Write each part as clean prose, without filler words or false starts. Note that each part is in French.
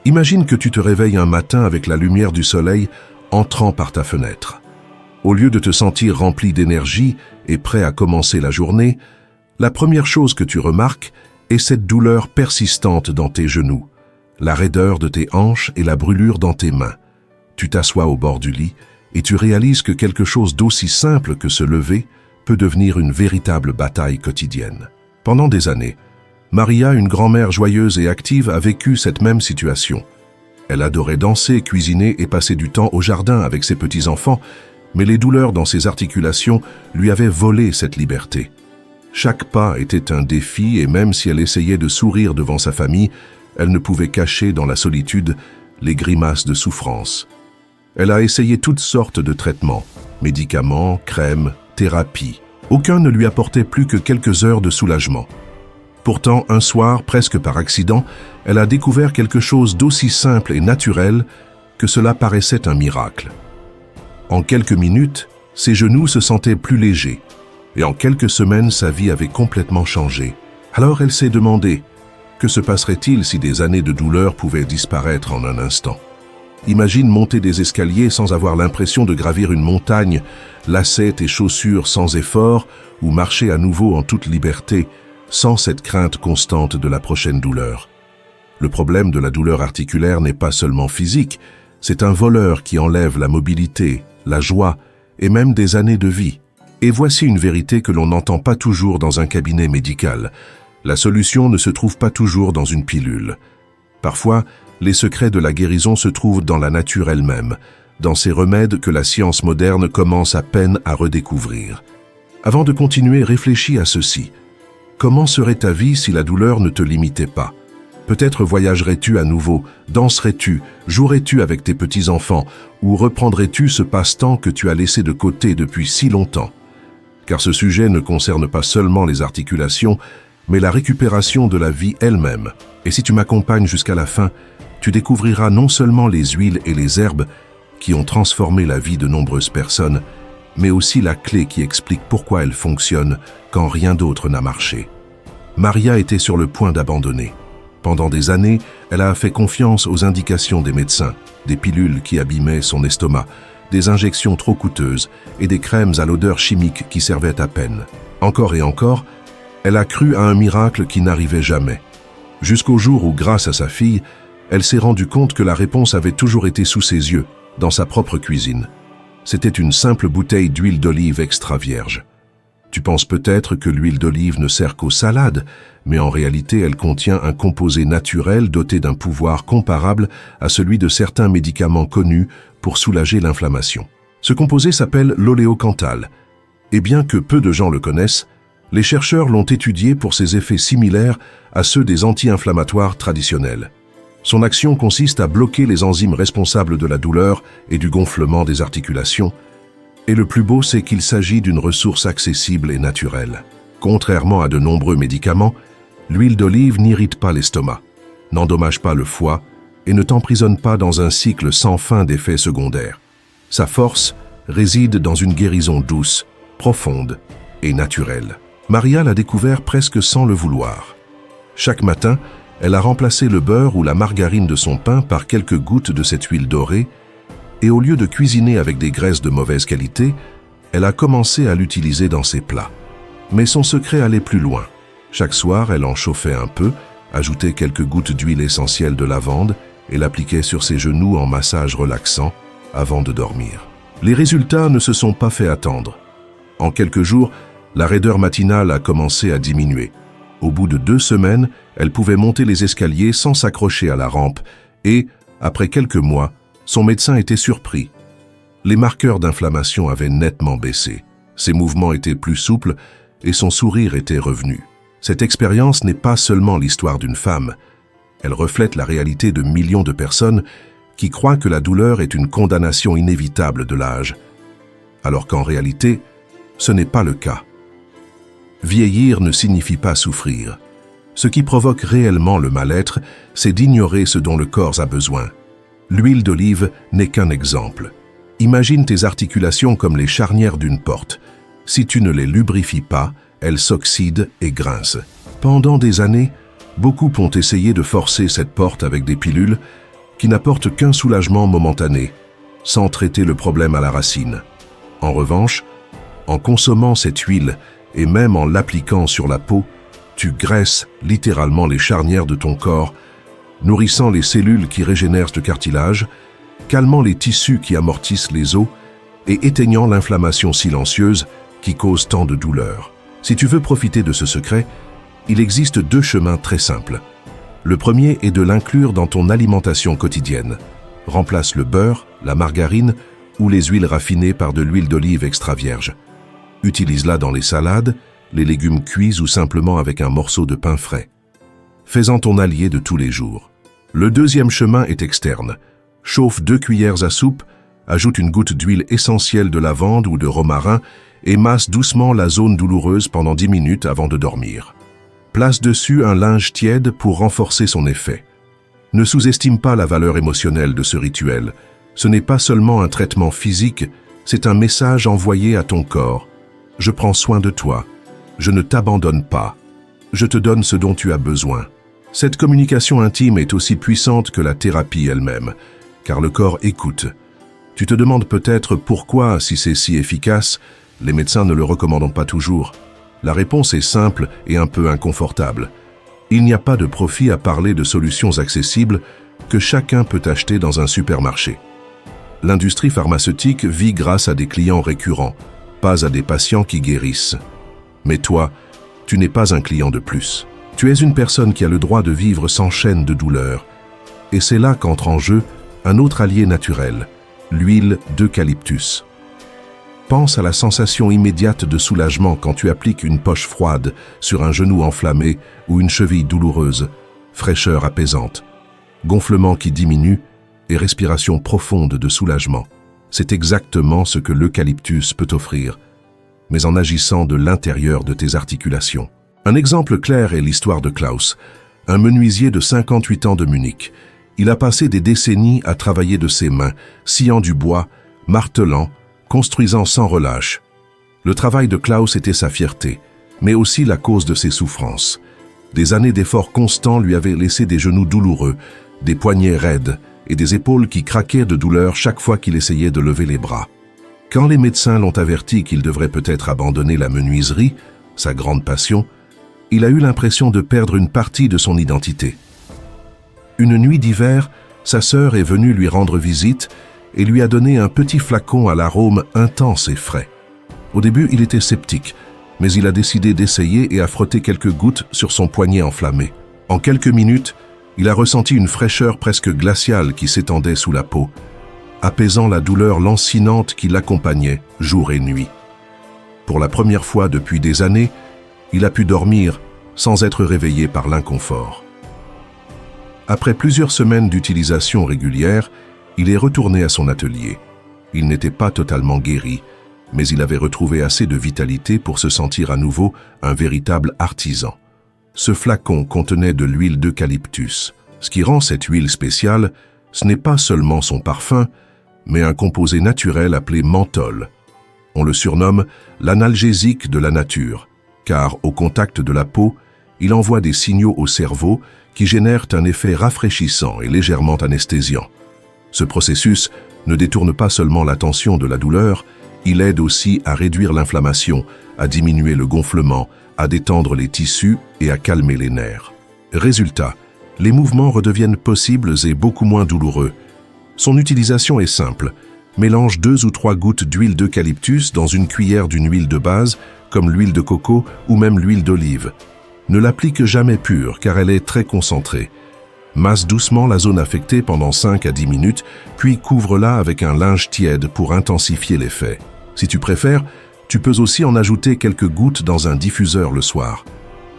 Imagine que tu te réveilles un matin avec la lumière du soleil entrant par ta fenêtre. Au lieu de te sentir rempli d'énergie et prêt à commencer la journée, la première chose que tu remarques est cette douleur persistante dans tes genoux, la raideur de tes hanches et la brûlure dans tes mains. Tu t'assois au bord du lit et tu réalises que quelque chose d'aussi simple que se lever peut devenir une véritable bataille quotidienne. Pendant des années, Maria, une grand-mère joyeuse et active, a vécu cette même situation. Elle adorait danser, cuisiner et passer du temps au jardin avec ses petits-enfants, mais les douleurs dans ses articulations lui avaient volé cette liberté. Chaque pas était un défi et même si elle essayait de sourire devant sa famille, elle ne pouvait cacher dans la solitude les grimaces de souffrance. Elle a essayé toutes sortes de traitements, médicaments, crèmes, thérapies. Aucun ne lui apportait plus que quelques heures de soulagement. Pourtant, un soir, presque par accident, elle a découvert quelque chose d'aussi simple et naturel que cela paraissait un miracle. En quelques minutes, ses genoux se sentaient plus légers, et en quelques semaines, sa vie avait complètement changé. Alors elle s'est demandé, que se passerait-il si des années de douleur pouvaient disparaître en un instant? Imagine monter des escaliers sans avoir l'impression de gravir une montagne, lacets tes chaussures sans effort, ou marcher à nouveau en toute liberté, sans cette crainte constante de la prochaine douleur. Le problème de la douleur articulaire n'est pas seulement physique, c'est un voleur qui enlève la mobilité, la joie et même des années de vie. Et voici une vérité que l'on n'entend pas toujours dans un cabinet médical. La solution ne se trouve pas toujours dans une pilule. Parfois, les secrets de la guérison se trouvent dans la nature elle-même, dans ces remèdes que la science moderne commence à peine à redécouvrir. Avant de continuer, réfléchis à ceci. Comment serait ta vie si la douleur ne te limitait pas? Peut-être voyagerais-tu à nouveau, danserais-tu, jouerais-tu avec tes petits-enfants, ou reprendrais-tu ce passe-temps que tu as laissé de côté depuis si longtemps? Car ce sujet ne concerne pas seulement les articulations, mais la récupération de la vie elle-même. Et si tu m'accompagnes jusqu'à la fin, tu découvriras non seulement les huiles et les herbes qui ont transformé la vie de nombreuses personnes, mais aussi la clé qui explique pourquoi elles fonctionnent quand rien d'autre n'a marché. Maria était sur le point d'abandonner. Pendant des années, elle a fait confiance aux indications des médecins, des pilules qui abîmaient son estomac, des injections trop coûteuses et des crèmes à l'odeur chimique qui servaient à peine. Encore et encore, elle a cru à un miracle qui n'arrivait jamais. Jusqu'au jour où, grâce à sa fille, elle s'est rendue compte que la réponse avait toujours été sous ses yeux, dans sa propre cuisine. C'était une simple bouteille d'huile d'olive extra vierge. Tu penses peut-être que l'huile d'olive ne sert qu'aux salades, mais en réalité elle contient un composé naturel doté d'un pouvoir comparable à celui de certains médicaments connus pour soulager l'inflammation. Ce composé s'appelle l'oléocanthal, et bien que peu de gens le connaissent, les chercheurs l'ont étudié pour ses effets similaires à ceux des anti-inflammatoires traditionnels. Son action consiste à bloquer les enzymes responsables de la douleur et du gonflement des articulations. Et le plus beau, c'est qu'il s'agit d'une ressource accessible et naturelle. Contrairement à de nombreux médicaments, l'huile d'olive n'irrite pas l'estomac, n'endommage pas le foie et ne t'emprisonne pas dans un cycle sans fin d'effets secondaires. Sa force réside dans une guérison douce, profonde et naturelle. Maria l'a découvert presque sans le vouloir. Chaque matin, elle a remplacé le beurre ou la margarine de son pain par quelques gouttes de cette huile dorée, et au lieu de cuisiner avec des graisses de mauvaise qualité, elle a commencé à l'utiliser dans ses plats. Mais son secret allait plus loin. Chaque soir, elle en chauffait un peu, ajoutait quelques gouttes d'huile essentielle de lavande et l'appliquait sur ses genoux en massage relaxant avant de dormir. Les résultats ne se sont pas fait attendre. En quelques jours, la raideur matinale a commencé à diminuer. Au bout de 2 semaines, elle pouvait monter les escaliers sans s'accrocher à la rampe et, après quelques mois, son médecin était surpris. Les marqueurs d'inflammation avaient nettement baissé. Ses mouvements étaient plus souples et son sourire était revenu. Cette expérience n'est pas seulement l'histoire d'une femme. Elle reflète la réalité de millions de personnes qui croient que la douleur est une condamnation inévitable de l'âge, alors qu'en réalité, ce n'est pas le cas. Vieillir ne signifie pas souffrir. Ce qui provoque réellement le mal-être, c'est d'ignorer ce dont le corps a besoin. L'huile d'olive n'est qu'un exemple. Imagine tes articulations comme les charnières d'une porte. Si tu ne les lubrifies pas, elles s'oxydent et grincent. Pendant des années, beaucoup ont essayé de forcer cette porte avec des pilules, qui n'apporte qu'un soulagement momentané, sans traiter le problème à la racine. En revanche, en consommant cette huile et même en l'appliquant sur la peau, tu graisses littéralement les charnières de ton corps, nourrissant les cellules qui régénèrent le cartilage, calmant les tissus qui amortissent les os et éteignant l'inflammation silencieuse qui cause tant de douleur. Si tu veux profiter de ce secret, il existe 2 chemins très simples. Le premier est de l'inclure dans ton alimentation quotidienne. Remplace le beurre, la margarine ou les huiles raffinées par de l'huile d'olive extra vierge. Utilise-la dans les salades, les légumes cuits ou simplement avec un morceau de pain frais. Fais-en ton allié de tous les jours. Le deuxième chemin est externe. Chauffe 2 cuillères à soupe, ajoute une goutte d'huile essentielle de lavande ou de romarin et masse doucement la zone douloureuse pendant 10 minutes avant de dormir. Place dessus un linge tiède pour renforcer son effet. Ne sous-estime pas la valeur émotionnelle de ce rituel. Ce n'est pas seulement un traitement physique, c'est un message envoyé à ton corps. Je prends soin de toi. Je ne t'abandonne pas. Je te donne ce dont tu as besoin. Cette communication intime est aussi puissante que la thérapie elle-même, car le corps écoute. Tu te demandes peut-être pourquoi, si c'est si efficace, les médecins ne le recommandent pas toujours. La réponse est simple et un peu inconfortable. Il n'y a pas de profit à parler de solutions accessibles que chacun peut acheter dans un supermarché. L'industrie pharmaceutique vit grâce à des clients récurrents, pas à des patients qui guérissent. Mais toi, tu n'es pas un client de plus. Tu es une personne qui a le droit de vivre sans chaîne de douleur. Et c'est là qu'entre en jeu un autre allié naturel, l'huile d'eucalyptus. Pense à la sensation immédiate de soulagement quand tu appliques une poche froide sur un genou enflammé ou une cheville douloureuse, fraîcheur apaisante, gonflement qui diminue et respiration profonde de soulagement. C'est exactement ce que l'eucalyptus peut offrir, mais en agissant de l'intérieur de tes articulations. Un exemple clair est l'histoire de Klaus, un menuisier de 58 ans de Munich. Il a passé des décennies à travailler de ses mains, sciant du bois, martelant, construisant sans relâche. Le travail de Klaus était sa fierté, mais aussi la cause de ses souffrances. Des années d'efforts constants lui avaient laissé des genoux douloureux, des poignets raides et des épaules qui craquaient de douleur chaque fois qu'il essayait de lever les bras. Quand les médecins l'ont averti qu'il devrait peut-être abandonner la menuiserie, sa grande passion, il a eu l'impression de perdre une partie de son identité. Une nuit d'hiver, sa sœur est venue lui rendre visite et lui a donné un petit flacon à l'arôme intense et frais. Au début, il était sceptique, mais il a décidé d'essayer et a frotté quelques gouttes sur son poignet enflammé. En quelques minutes, il a ressenti une fraîcheur presque glaciale qui s'étendait sous la peau, apaisant la douleur lancinante qui l'accompagnait jour et nuit. Pour la première fois depuis des années, il a pu dormir sans être réveillé par l'inconfort. Après plusieurs semaines d'utilisation régulière, il est retourné à son atelier. Il n'était pas totalement guéri, mais il avait retrouvé assez de vitalité pour se sentir à nouveau un véritable artisan. Ce flacon contenait de l'huile d'eucalyptus. Ce qui rend cette huile spéciale, ce n'est pas seulement son parfum, mais un composé naturel appelé menthol. On le surnomme l'analgésique de la nature, car au contact de la peau, il envoie des signaux au cerveau qui génèrent un effet rafraîchissant et légèrement anesthésiant. Ce processus ne détourne pas seulement l'attention de la douleur, il aide aussi à réduire l'inflammation, à diminuer le gonflement, à détendre les tissus et à calmer les nerfs. Résultat, les mouvements redeviennent possibles et beaucoup moins douloureux. Son utilisation est simple. Mélange 2 ou 3 gouttes d'huile d'eucalyptus dans une cuillère d'une huile de base, comme l'huile de coco ou même l'huile d'olive. Ne l'applique jamais pure car elle est très concentrée. Masse doucement la zone affectée pendant 5 à 10 minutes, puis couvre-la avec un linge tiède pour intensifier l'effet. Si tu préfères, tu peux aussi en ajouter quelques gouttes dans un diffuseur le soir.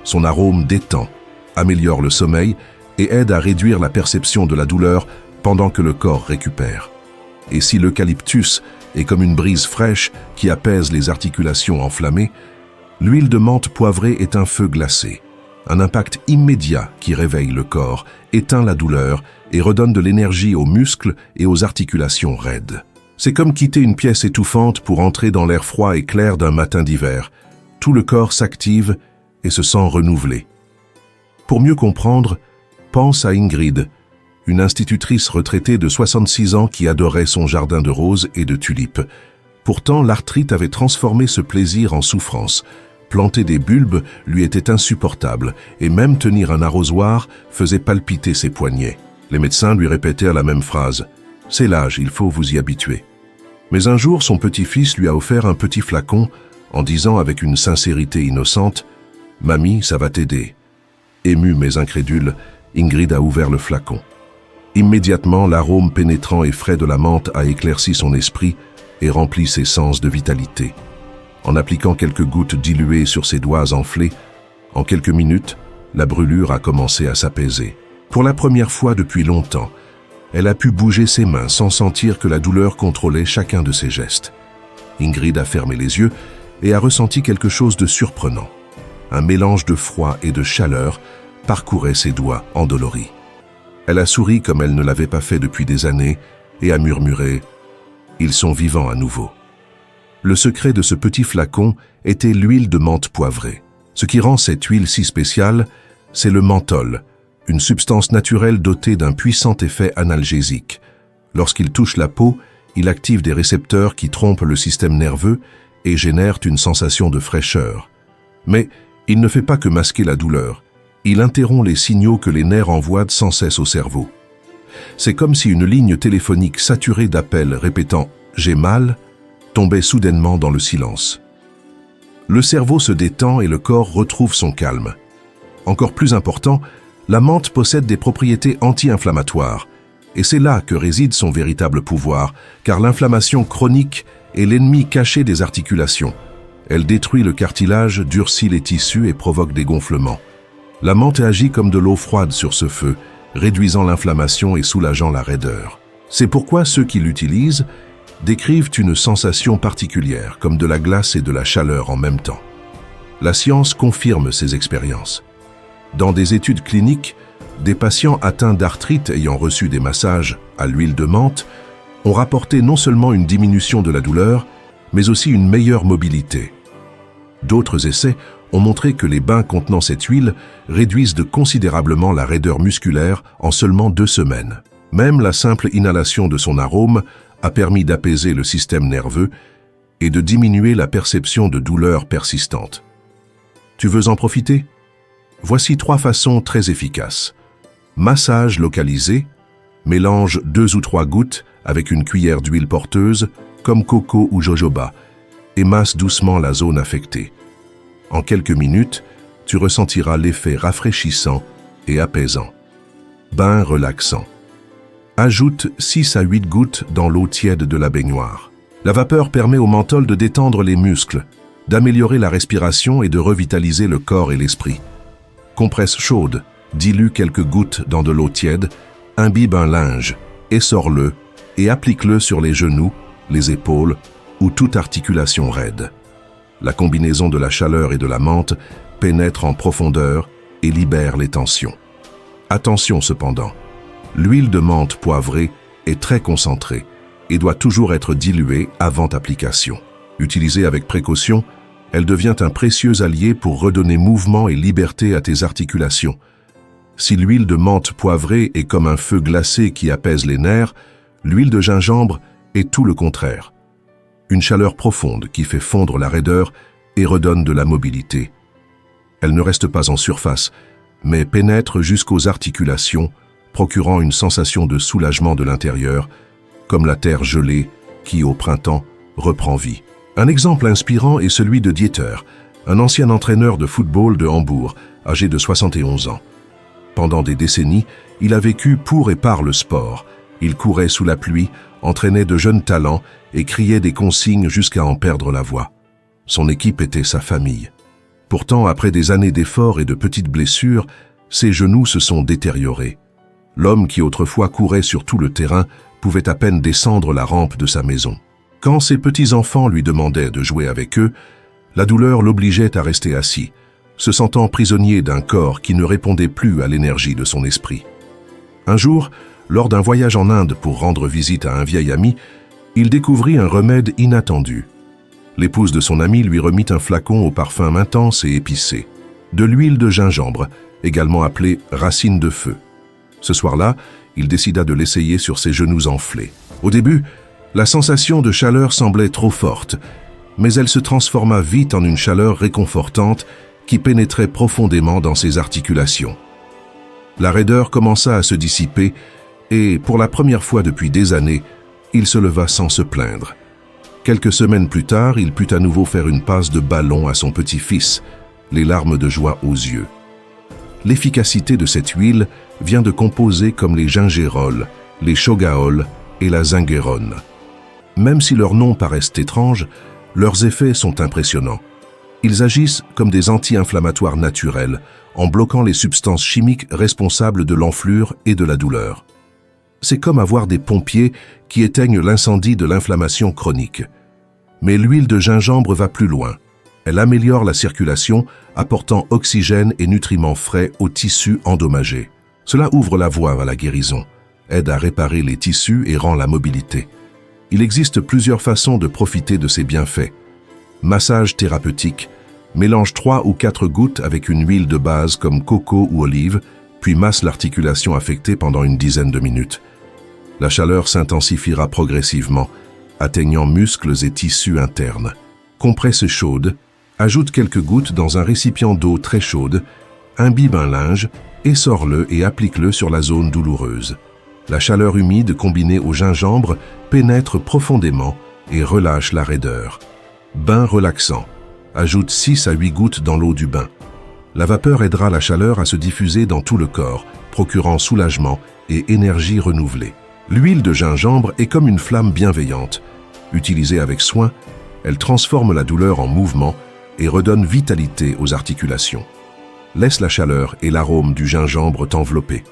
Son arôme détend, améliore le sommeil et aide à réduire la perception de la douleur pendant que le corps récupère. Et si l'eucalyptus est comme une brise fraîche qui apaise les articulations enflammées, l'huile de menthe poivrée est un feu glacé. Un impact immédiat qui réveille le corps, éteint la douleur et redonne de l'énergie aux muscles et aux articulations raides. C'est comme quitter une pièce étouffante pour entrer dans l'air froid et clair d'un matin d'hiver. Tout le corps s'active et se sent renouvelé. Pour mieux comprendre, pense à Ingrid, une institutrice retraitée de 66 ans qui adorait son jardin de roses et de tulipes. Pourtant, l'arthrite avait transformé ce plaisir en souffrance. Planter des bulbes lui était insupportable, et même tenir un arrosoir faisait palpiter ses poignets. Les médecins lui répétèrent la même phrase. « C'est l'âge, il faut vous y habituer. » Mais un jour, son petit-fils lui a offert un petit flacon en disant avec une sincérité innocente « Mamie, ça va t'aider. » Émue mais incrédule, Ingrid a ouvert le flacon. Immédiatement, l'arôme pénétrant et frais de la menthe a éclairci son esprit et rempli ses sens de vitalité. En appliquant quelques gouttes diluées sur ses doigts enflés, en quelques minutes, la brûlure a commencé à s'apaiser. Pour la première fois depuis longtemps, elle a pu bouger ses mains sans sentir que la douleur contrôlait chacun de ses gestes. Ingrid a fermé les yeux et a ressenti quelque chose de surprenant. Un mélange de froid et de chaleur parcourait ses doigts endoloris. Elle a souri comme elle ne l'avait pas fait depuis des années et a murmuré « Ils sont vivants à nouveau ». Le secret de ce petit flacon était l'huile de menthe poivrée. Ce qui rend cette huile si spéciale, c'est le menthol, une substance naturelle dotée d'un puissant effet analgésique. Lorsqu'il touche la peau, il active des récepteurs qui trompent le système nerveux et génèrent une sensation de fraîcheur. Mais il ne fait pas que masquer la douleur. Il interrompt les signaux que les nerfs envoient sans cesse au cerveau. C'est comme si une ligne téléphonique saturée d'appels répétant « j'ai mal » tombait soudainement dans le silence. Le cerveau se détend et le corps retrouve son calme. Encore plus important, la menthe possède des propriétés anti-inflammatoires. Et c'est là que réside son véritable pouvoir, car l'inflammation chronique est l'ennemi caché des articulations. Elle détruit le cartilage, durcit les tissus et provoque des gonflements. La menthe agit comme de l'eau froide sur ce feu, réduisant l'inflammation et soulageant la raideur. C'est pourquoi ceux qui l'utilisent décrivent une sensation particulière, comme de la glace et de la chaleur en même temps. La science confirme ces expériences. Dans des études cliniques, des patients atteints d'arthrite ayant reçu des massages à l'huile de menthe ont rapporté non seulement une diminution de la douleur, mais aussi une meilleure mobilité. D'autres essais ont montré que les bains contenant cette huile réduisent considérablement la raideur musculaire en seulement 2 semaines. Même la simple inhalation de son arôme a permis d'apaiser le système nerveux et de diminuer la perception de douleur persistante. Tu veux en profiter? Voici 3 façons très efficaces. Massage localisé, mélange 2 ou 3 gouttes avec une cuillère d'huile porteuse, comme coco ou jojoba, et masse doucement la zone affectée. En quelques minutes, tu ressentiras l'effet rafraîchissant et apaisant. Bain relaxant. Ajoute 6 à 8 gouttes dans l'eau tiède de la baignoire. La vapeur permet au menthol de détendre les muscles, d'améliorer la respiration et de revitaliser le corps et l'esprit. Compresse chaude, dilue quelques gouttes dans de l'eau tiède, imbibe un linge, essore-le et applique-le sur les genoux, les épaules ou toute articulation raide. La combinaison de la chaleur et de la menthe pénètre en profondeur et libère les tensions. Attention cependant, l'huile de menthe poivrée est très concentrée et doit toujours être diluée avant application. Utilisée avec précaution, elle devient un précieux allié pour redonner mouvement et liberté à tes articulations. Si l'huile de menthe poivrée est comme un feu glacé qui apaise les nerfs, l'huile de gingembre est tout le contraire. Une chaleur profonde qui fait fondre la raideur et redonne de la mobilité. Elle ne reste pas en surface, mais pénètre jusqu'aux articulations, procurant une sensation de soulagement de l'intérieur, comme la terre gelée qui, au printemps, reprend vie. Un exemple inspirant est celui de Dieter, un ancien entraîneur de football de Hambourg, âgé de 71 ans. Pendant des décennies, il a vécu pour et par le sport. Il courait sous la pluie, entraînait de jeunes talents et criait des consignes jusqu'à en perdre la voix. Son équipe était sa famille. Pourtant, après des années d'efforts et de petites blessures, ses genoux se sont détériorés. L'homme qui autrefois courait sur tout le terrain pouvait à peine descendre la rampe de sa maison. Quand ses petits-enfants lui demandaient de jouer avec eux, la douleur l'obligeait à rester assis, se sentant prisonnier d'un corps qui ne répondait plus à l'énergie de son esprit. Un jour, lors d'un voyage en Inde pour rendre visite à un vieil ami, il découvrit un remède inattendu. L'épouse de son ami lui remit un flacon au parfum intense et épicé, de l'huile de gingembre, également appelée racine de feu. Ce soir-là, Il décida de l'essayer sur ses genoux enflés. Au début, la sensation de chaleur semblait trop forte, mais elle se transforma vite en une chaleur réconfortante qui pénétrait profondément dans ses articulations. La raideur commença à se dissiper et, pour la première fois depuis des années, il se leva sans se plaindre. Quelques semaines plus tard, il put à nouveau faire une passe de ballon à son petit-fils, les larmes de joie aux yeux. L'efficacité de cette huile vient de composés comme les gingérols, les shogaol et la zinguérone. Même si leurs noms paraissent étranges, leurs effets sont impressionnants. Ils agissent comme des anti-inflammatoires naturels, en bloquant les substances chimiques responsables de l'enflure et de la douleur. C'est comme avoir des pompiers qui éteignent l'incendie de l'inflammation chronique. Mais l'huile de gingembre va plus loin. Elle améliore la circulation, apportant oxygène et nutriments frais aux tissus endommagés. Cela ouvre la voie à la guérison, aide à réparer les tissus et rend la mobilité. Il existe plusieurs façons de profiter de ces bienfaits. Massage thérapeutique. Mélange 3 ou 4 gouttes avec une huile de base comme coco ou olive, puis masse l'articulation affectée pendant une dizaine de minutes. La chaleur s'intensifiera progressivement, atteignant muscles et tissus internes. Compresse chaude. Ajoute quelques gouttes dans un récipient d'eau très chaude, imbibe un linge, essore-le et applique-le sur la zone douloureuse. La chaleur humide combinée au gingembre pénètre profondément et relâche la raideur. Bain relaxant. Ajoute 6 à 8 gouttes dans l'eau du bain. La vapeur aidera la chaleur à se diffuser dans tout le corps, procurant soulagement et énergie renouvelée. L'huile de gingembre est comme une flamme bienveillante. Utilisée avec soin, elle transforme la douleur en mouvement et redonne vitalité aux articulations. Laisse la chaleur et l'arôme du gingembre t'envelopper.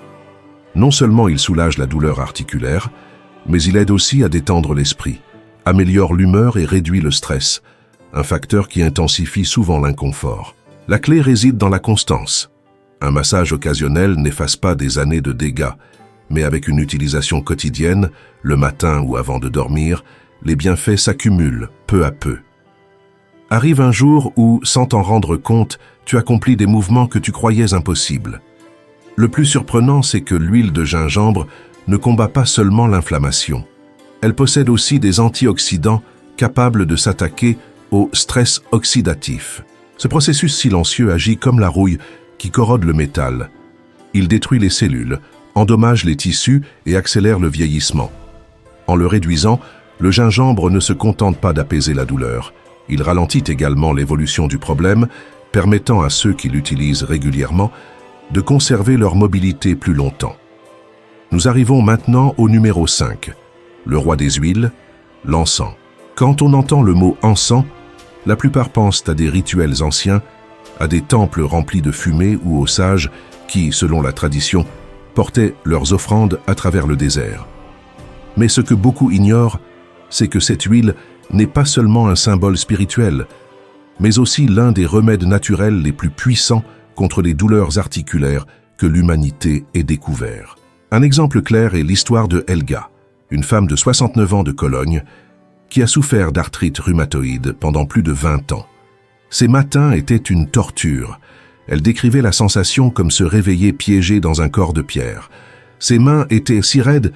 Non seulement il soulage la douleur articulaire, mais il aide aussi à détendre l'esprit, améliore l'humeur et réduit le stress, un facteur qui intensifie souvent l'inconfort. La clé réside dans la constance. Un massage occasionnel n'efface pas des années de dégâts, mais avec une utilisation quotidienne, le matin ou avant de dormir, les bienfaits s'accumulent peu à peu. Arrive un jour où, sans t'en rendre compte, tu accomplis des mouvements que tu croyais impossibles. Le plus surprenant, c'est que l'huile de gingembre ne combat pas seulement l'inflammation. Elle possède aussi des antioxydants capables de s'attaquer au stress oxydatif. Ce processus silencieux agit comme la rouille qui corrode le métal. Il détruit les cellules, endommage les tissus et accélère le vieillissement. En le réduisant, le gingembre ne se contente pas d'apaiser la douleur. Il ralentit également l'évolution du problème, permettant à ceux qui l'utilisent régulièrement de conserver leur mobilité plus longtemps. Nous arrivons maintenant au numéro 5, le roi des huiles, l'encens. Quand on entend le mot encens, la plupart pensent à des rituels anciens, à des temples remplis de fumée ou aux sages qui, selon la tradition, portaient leurs offrandes à travers le désert. Mais ce que beaucoup ignorent, c'est que cette huile n'est pas seulement un symbole spirituel, mais aussi l'un des remèdes naturels les plus puissants contre les douleurs articulaires que l'humanité ait découvert. Un exemple clair est l'histoire de Helga, une femme de 69 ans de Cologne, qui a souffert d'arthrite rhumatoïde pendant plus de 20 ans. Ses matins étaient une torture. Elle décrivait la sensation comme se réveiller piégée dans un corps de pierre. Ses mains étaient si raides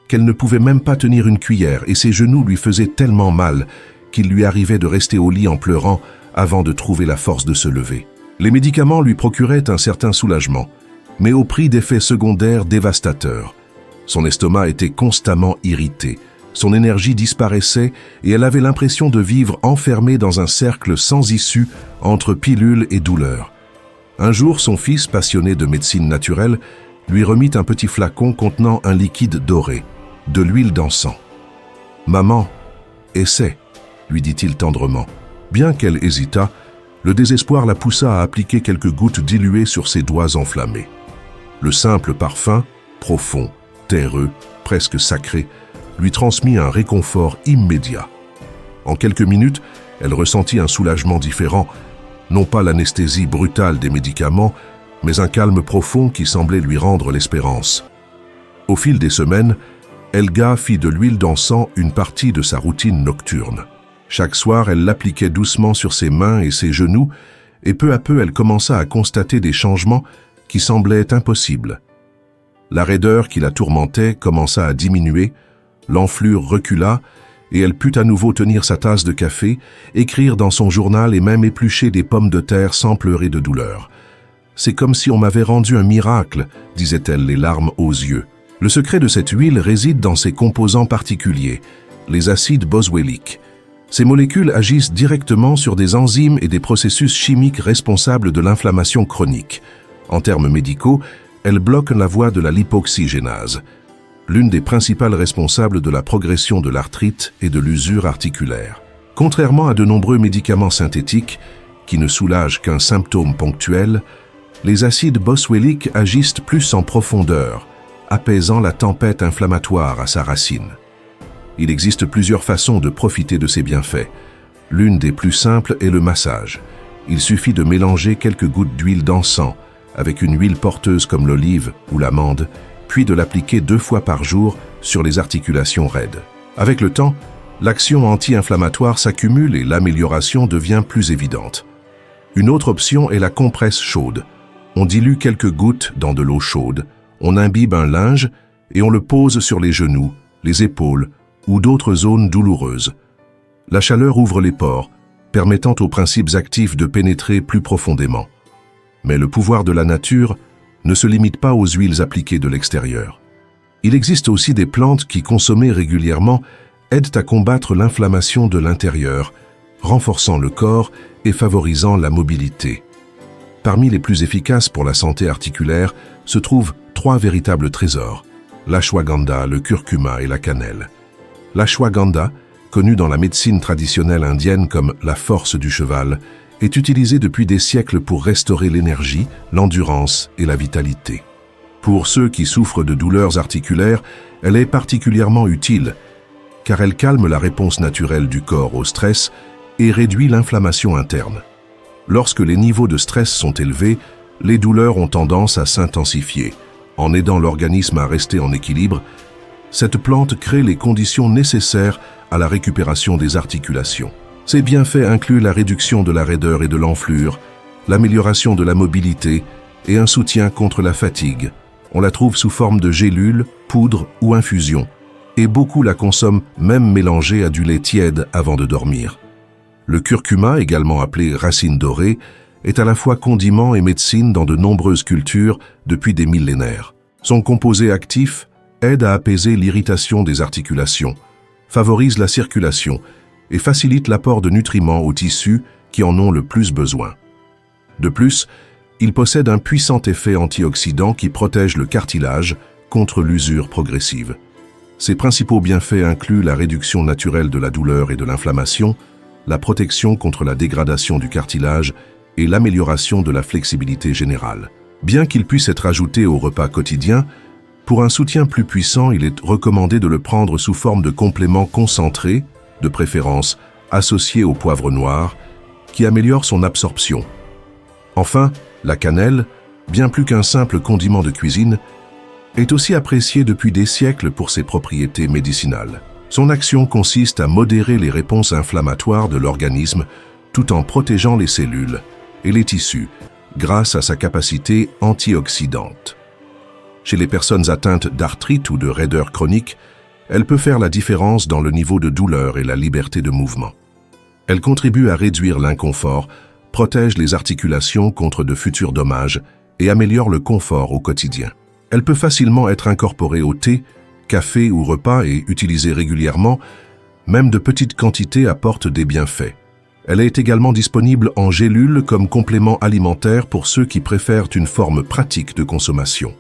qu'elle ne pouvait même pas tenir une cuillère et ses genoux lui faisaient tellement mal qu'il lui arrivait de rester au lit en pleurant avant de trouver la force de se lever. Les médicaments lui procuraient un certain soulagement, mais au prix d'effets secondaires dévastateurs. Son estomac était constamment irrité, son énergie disparaissait et elle avait l'impression de vivre enfermée dans un cercle sans issue entre pilules et douleurs. Un jour, son fils, passionné de médecine naturelle, lui remit un petit flacon contenant un liquide doré, de l'huile d'encens. « Maman, essaie », lui dit-il tendrement. Bien qu'elle hésitât, le désespoir la poussa à appliquer quelques gouttes diluées sur ses doigts enflammés. Le simple parfum, profond, terreux, presque sacré, lui transmit un réconfort immédiat. En quelques minutes, elle ressentit un soulagement différent, non pas l'anesthésie brutale des médicaments, mais un calme profond qui semblait lui rendre l'espérance. Au fil des semaines, Helga fit de l'huile d'encens une partie de sa routine nocturne. Chaque soir, elle l'appliquait doucement sur ses mains et ses genoux, et peu à peu, elle commença à constater des changements qui semblaient impossibles. La raideur qui la tourmentait commença à diminuer, l'enflure recula et elle put à nouveau tenir sa tasse de café, écrire dans son journal et même éplucher des pommes de terre sans pleurer de douleur. « C'est comme si on m'avait rendu un miracle », disait-elle, les larmes aux yeux. Le secret de cette huile réside dans ses composants particuliers, les acides boswelliques. Ces molécules agissent directement sur des enzymes et des processus chimiques responsables de l'inflammation chronique. En termes médicaux, elles bloquent la voie de la lipoxygénase, l'une des principales responsables de la progression de l'arthrite et de l'usure articulaire. Contrairement à de nombreux médicaments synthétiques, qui ne soulagent qu'un symptôme ponctuel, les acides boswelliques agissent plus en profondeur, apaisant la tempête inflammatoire à sa racine. Il existe plusieurs façons de profiter de ces bienfaits. L'une des plus simples est le massage. Il suffit de mélanger quelques gouttes d'huile d'encens avec une huile porteuse comme l'olive ou l'amande, puis de l'appliquer 2 fois par jour sur les articulations raides. Avec le temps, l'action anti-inflammatoire s'accumule et l'amélioration devient plus évidente. Une autre option est la compresse chaude. On dilue quelques gouttes dans de l'eau chaude, on imbibe un linge et on le pose sur les genoux, les épaules ou d'autres zones douloureuses. La chaleur ouvre les pores, permettant aux principes actifs de pénétrer plus profondément. Mais le pouvoir de la nature ne se limite pas aux huiles appliquées de l'extérieur. Il existe aussi des plantes qui, consommées régulièrement, aident à combattre l'inflammation de l'intérieur, renforçant le corps et favorisant la mobilité. Parmi les plus efficaces pour la santé articulaire se trouvent 3 véritables trésors: l'ashwagandha, le curcuma et la cannelle. L'ashwagandha, connue dans la médecine traditionnelle indienne comme la force du cheval, est utilisée depuis des siècles pour restaurer l'énergie, l'endurance et la vitalité. Pour ceux qui souffrent de douleurs articulaires, elle est particulièrement utile, car elle calme la réponse naturelle du corps au stress et réduit l'inflammation interne. Lorsque les niveaux de stress sont élevés, les douleurs ont tendance à s'intensifier. En aidant l'organisme à rester en équilibre, cette plante crée les conditions nécessaires à la récupération des articulations. Ces bienfaits incluent la réduction de la raideur et de l'enflure, l'amélioration de la mobilité et un soutien contre la fatigue. On la trouve sous forme de gélules, poudre ou infusion, et beaucoup la consomment même mélangée à du lait tiède avant de dormir. Le curcuma, également appelé racine dorée, est à la fois condiment et médecine dans de nombreuses cultures depuis des millénaires. Son composé actif aide à apaiser l'irritation des articulations, favorise la circulation et facilite l'apport de nutriments aux tissus qui en ont le plus besoin. De plus, il possède un puissant effet antioxydant qui protège le cartilage contre l'usure progressive. Ses principaux bienfaits incluent la réduction naturelle de la douleur et de l'inflammation, la protection contre la dégradation du cartilage et l'amélioration de la flexibilité générale. Bien qu'il puisse être ajouté au repas quotidien, pour un soutien plus puissant, il est recommandé de le prendre sous forme de complément concentré, de préférence associé au poivre noir, qui améliore son absorption. Enfin, la cannelle, bien plus qu'un simple condiment de cuisine, est aussi appréciée depuis des siècles pour ses propriétés médicinales. Son action consiste à modérer les réponses inflammatoires de l'organisme tout en protégeant les cellules et les tissus grâce à sa capacité antioxydante. Chez les personnes atteintes d'arthrite ou de raideur chronique, elle peut faire la différence dans le niveau de douleur et la liberté de mouvement. Elle contribue à réduire l'inconfort, protège les articulations contre de futurs dommages et améliore le confort au quotidien. Elle peut facilement être incorporée au thé, café ou repas et utilisée régulièrement, même de petites quantités apportent des bienfaits. Elle est également disponible en gélules comme complément alimentaire pour ceux qui préfèrent une forme pratique de consommation.